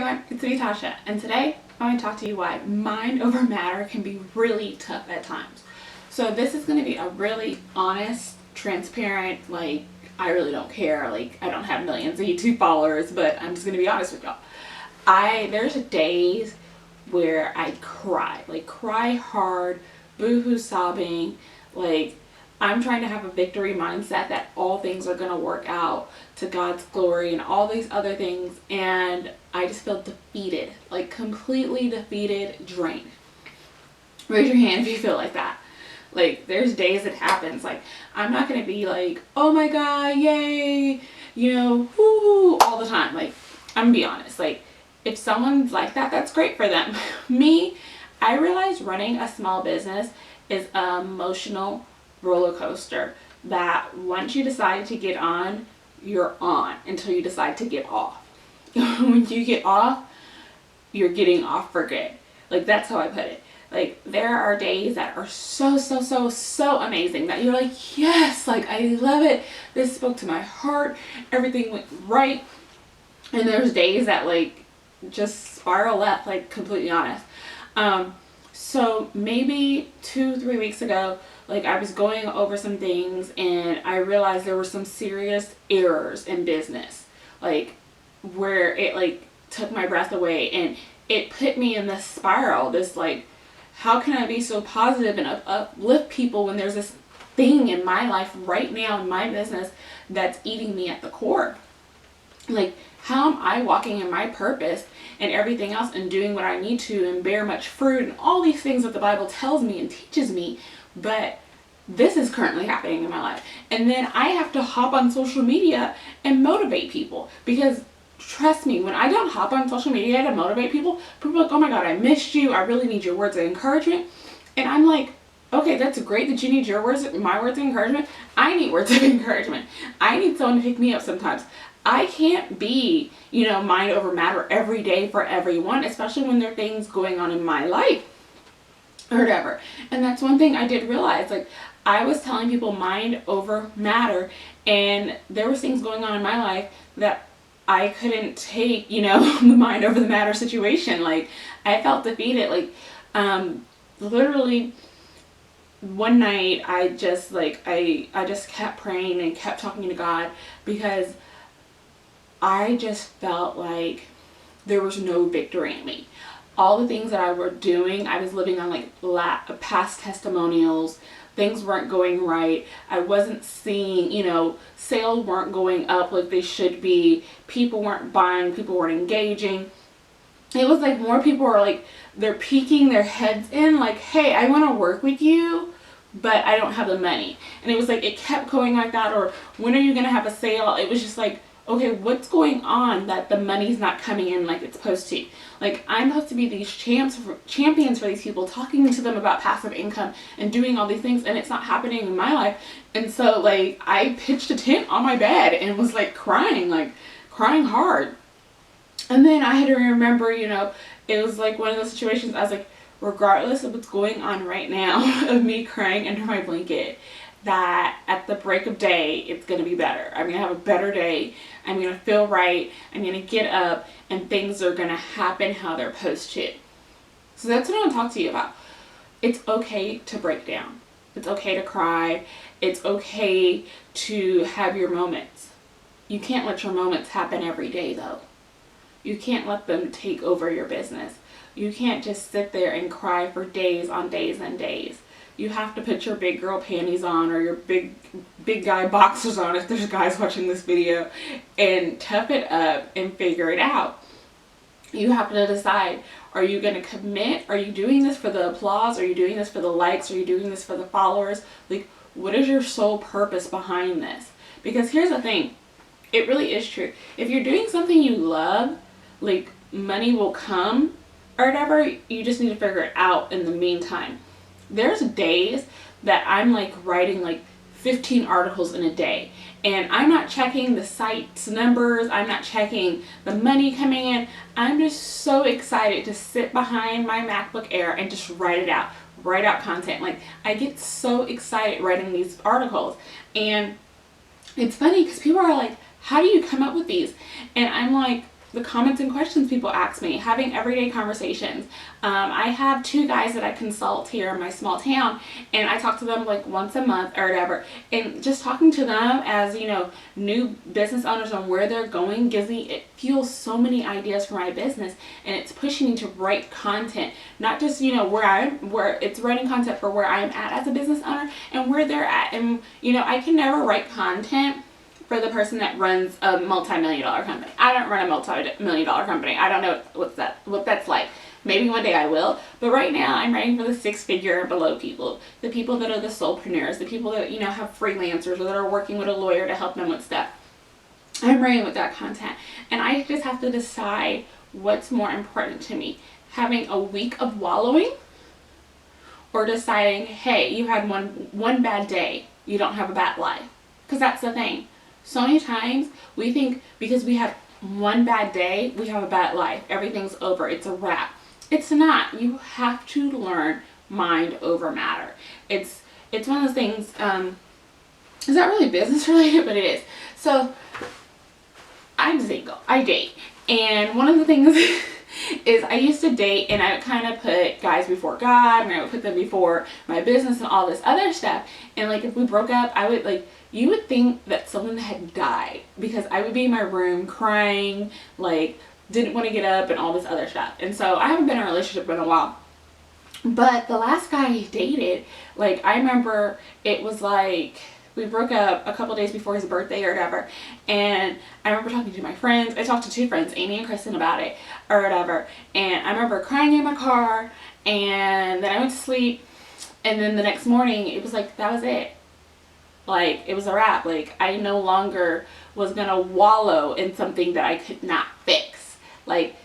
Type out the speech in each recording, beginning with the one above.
everyone, it's me Tasha, and today I want to talk to you why mind over matter can be really tough at times. So this is going to be a really honest, transparent, like I really don't care, like I don't have millions of YouTube followers, but I'm just going to be honest with y'all. There's days where I cry, like cry hard, boo-hoo sobbing, like I'm trying to have a victory mindset that all things are going to work out to God's glory and all these other things, and I just feel defeated, like completely defeated, drained. Raise your hand if you feel like that. Like there's days it happens, like I'm not going to be like, oh my god, yay, you know, woo, all the time. Like I'm going to be honest, like if someone's like that, that's great for them. Me, I realize running a small business is an emotional roller coaster that once you decide to get on, you're on until you decide to get off. When you get off, you're getting off for good. Like that's how I put it. Like there are days that are so amazing that you're like, yes, like I love it. This spoke to my heart. Everything went right. And there's days that like just spiral left, like completely honest. So maybe 2-3 weeks ago, like I was going over some things and I realized there were some serious errors in business, like where it like took my breath away and it put me in this spiral, this like, how can I be so positive and uplift people when there's this thing in my life right now in my business that's eating me at the core? Like, how am I walking in my purpose and everything else and doing what I need to and bear much fruit and all these things that the Bible tells me and teaches me, but this is currently happening in my life. And then I have to hop on social media and motivate people, because trust me, when I don't hop on social media to motivate people, people are like, oh my god, I missed you, I really need your words of encouragement. And I'm like, okay, that's great that you need your words, my words of encouragement. I need words of encouragement. I need someone to pick me up sometimes. I can't be, you know, mind over matter every day for everyone, especially when there are things going on in my life or whatever. And that's one thing I did realize, like I was telling people mind over matter, and there was things going on in my life that I couldn't take, you know, the mind over the matter situation. Like I felt defeated. Like literally one night I just like I just kept praying and kept talking to God, because I just felt like there was no victory in me. All the things that I were doing, I was living on like past testimonials. Things weren't going right. I wasn't seeing, you know, sales weren't going up like they should be. People weren't buying. People weren't engaging. It was like more people were like, they're peeking their heads in like, hey, I want to work with you, but I don't have the money. And it was like, it kept going like that. Or when are you going to have a sale? It was just like, okay, what's going on that the money's not coming in like it's supposed to? Like I'm supposed to be these champions for these people, talking to them about passive income and doing all these things, and it's not happening in my life. And so like I pitched a tent on my bed and was like crying hard. And then I had to remember, you know, it was like one of those situations I was like, regardless of what's going on right now, of me crying under my blanket, that at the break of day, it's going to be better. I'm going to have a better day. I'm going to feel right. I'm going to get up and things are going to happen how they're supposed to. So that's what I want to talk to you about. It's okay to break down. It's okay to cry. It's okay to have your moments. You can't let your moments happen every day though. You can't let them take over your business. You can't just sit there and cry for days on days and days. You have to put your big girl panties on, or your big guy boxers on if there's guys watching this video, and tough it up and figure it out. You have to decide, are you going to commit? Are you doing this for the applause? Are you doing this for the likes? Are you doing this for the followers? Like, what is your sole purpose behind this? Because here's the thing, it really is true. If you're doing something you love, like money will come or whatever, you just need to figure it out in the meantime. There's days that I'm like writing like 15 articles in a day, and I'm not checking the site's numbers. I'm not checking the money coming in. I'm just so excited to sit behind my MacBook Air and just write out content. Like I get so excited writing these articles, and it's funny because people are like, how do you come up with these? And I'm like, the comments and questions people ask me, having everyday conversations. I have 2 guys that I consult here in my small town, and I talk to them like once a month or whatever. And just talking to them as, you know, new business owners on where they're going it fuels so many ideas for my business, and it's pushing me to write content, not just, you know, where it's writing content for where I am at as a business owner and where they're at. And, you know, I can never write content for the person that runs a multi-million-dollar company. I don't run a multi-million-dollar company. I don't know what that's like. Maybe one day I will, but right now I'm writing for the 6-figure and below people, the people that are the solopreneurs, the people that, you know, have freelancers or that are working with a lawyer to help them with stuff. I'm writing with that content, and I just have to decide what's more important to me, having a week of wallowing or deciding, hey, you had one bad day, you don't have a bad life. Because that's the thing. So many times we think because we have one bad day, we have a bad life. Everything's over. It's a wrap. It's not. You have to learn mind over matter. It's one of those things, it's not really business related, but it is. So I'm single. I date. And one of the things is I used to date, and I would kind of put guys before God, and I would put them before my business and all this other stuff. And like if we broke up, I would like, you would think that someone had died, because I would be in my room crying, like didn't want to get up and all this other stuff. And so I haven't been in a relationship in a while. But the last guy I dated, like I remember it was like we broke up a couple days before his birthday or whatever. And I remember talking to my friends. I talked to 2 friends, Amy and Kristen, about it or whatever. And I remember crying in my car, and then I went to sleep. And then the next morning it was like, that was it. Like, it was a wrap. Like, I no longer was going to wallow in something that I could not fix. Like,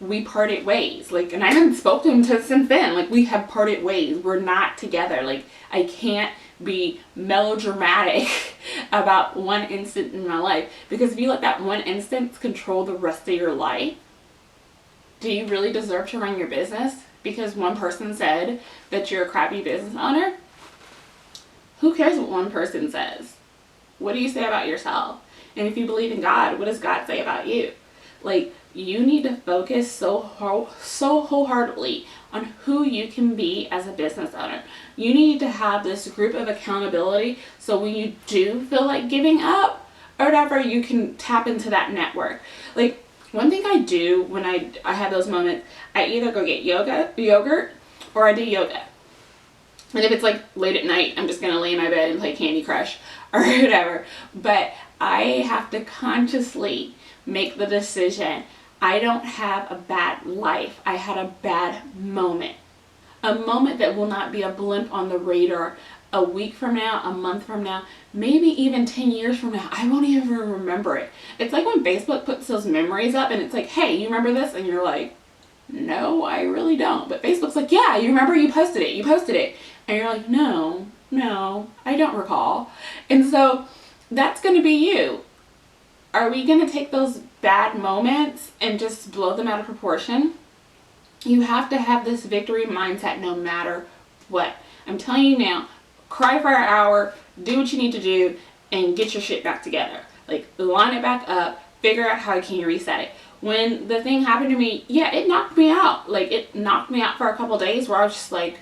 we parted ways. Like, and I haven't spoken to him since then. Like, we have parted ways. We're not together. Like, I can't be melodramatic about one instant in my life. Because if you let that one instance control the rest of your life, do you really deserve to run your business? Because one person said that you're a crappy business owner? Who cares what one person says? What do you say about yourself? And if you believe in God, what does God say about you? Like, you need to focus so wholeheartedly on who you can be as a business owner. You need to have this group of accountability, so when you do feel like giving up or whatever, you can tap into that network. Like, one thing I do when I have those moments, I either go get yogurt, or I do yoga. And if it's like late at night, I'm just going to lay in my bed and play Candy Crush or whatever. But I have to consciously make the decision. I don't have a bad life. I had a bad moment. A moment that will not be a blimp on the radar a week from now, a month from now, maybe even 10 years from now. I won't even remember it. It's like when Facebook puts those memories up and it's like, hey, you remember this? And you're like, no, I really don't. But Facebook's like, yeah, you remember you posted it. And you're like, no, I don't recall. And so that's going to be you. Are we going to take those bad moments and just blow them out of proportion? You have to have this victory mindset no matter what. I'm telling you now, cry for an hour, do what you need to do, and get your shit back together. Like, line it back up, figure out how can you reset it. When the thing happened to me, yeah, it knocked me out. Like, it knocked me out for a couple days where I was just like,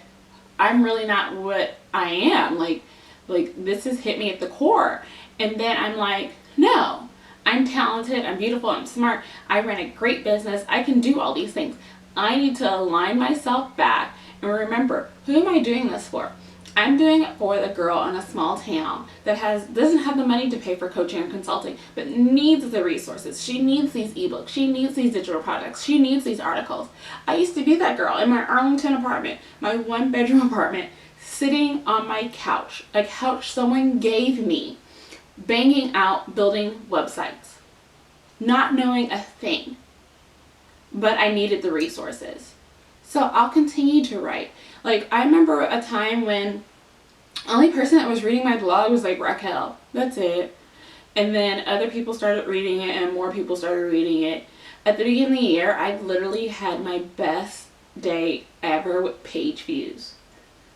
I'm really not what I am. Like this has hit me at the core. And then I'm like, no, I'm talented, I'm beautiful, I'm smart, I run a great business, I can do all these things. I need to align myself back and remember, who am I doing this for? I'm doing it for the girl in a small town that doesn't have the money to pay for coaching and consulting, but needs the resources. She needs these ebooks. She needs these digital products. She needs these articles. I used to be that girl in my Arlington apartment, my 1-bedroom apartment, sitting on my couch, a couch someone gave me, banging out building websites, not knowing a thing, but I needed the resources. So I'll continue to write. Like, I remember a time when the only person that was reading my blog was like Raquel. That's it. And then other people started reading it and more people started reading it. At the beginning of the year, I literally had my best day ever with page views.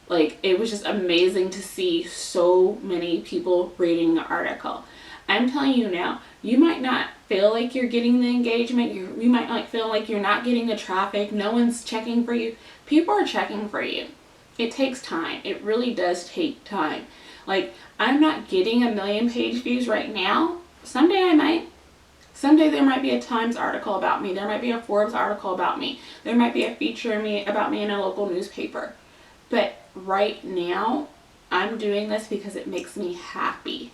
Like, it was just amazing to see so many people reading the article. I'm telling you now, you might not feel like you're getting the engagement. You might not feel like you're not getting the traffic. No one's checking for you. People are checking for you. It takes time. It really does take time. Like, I'm not getting 1,000,000 page views right now. Someday I might. Someday there might be a Times article about me. There might be a Forbes article about me. There might be a feature about me in a local newspaper. But right now, I'm doing this because it makes me happy.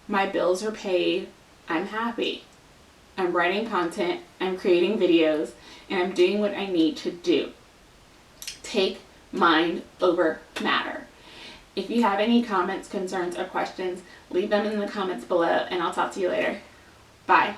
My bills are paid. I'm happy. I'm writing content. I'm creating videos. And I'm doing what I need to do. Take mind over matter. If you have any comments, concerns, or questions, leave them in the comments below, and I'll talk to you later. Bye.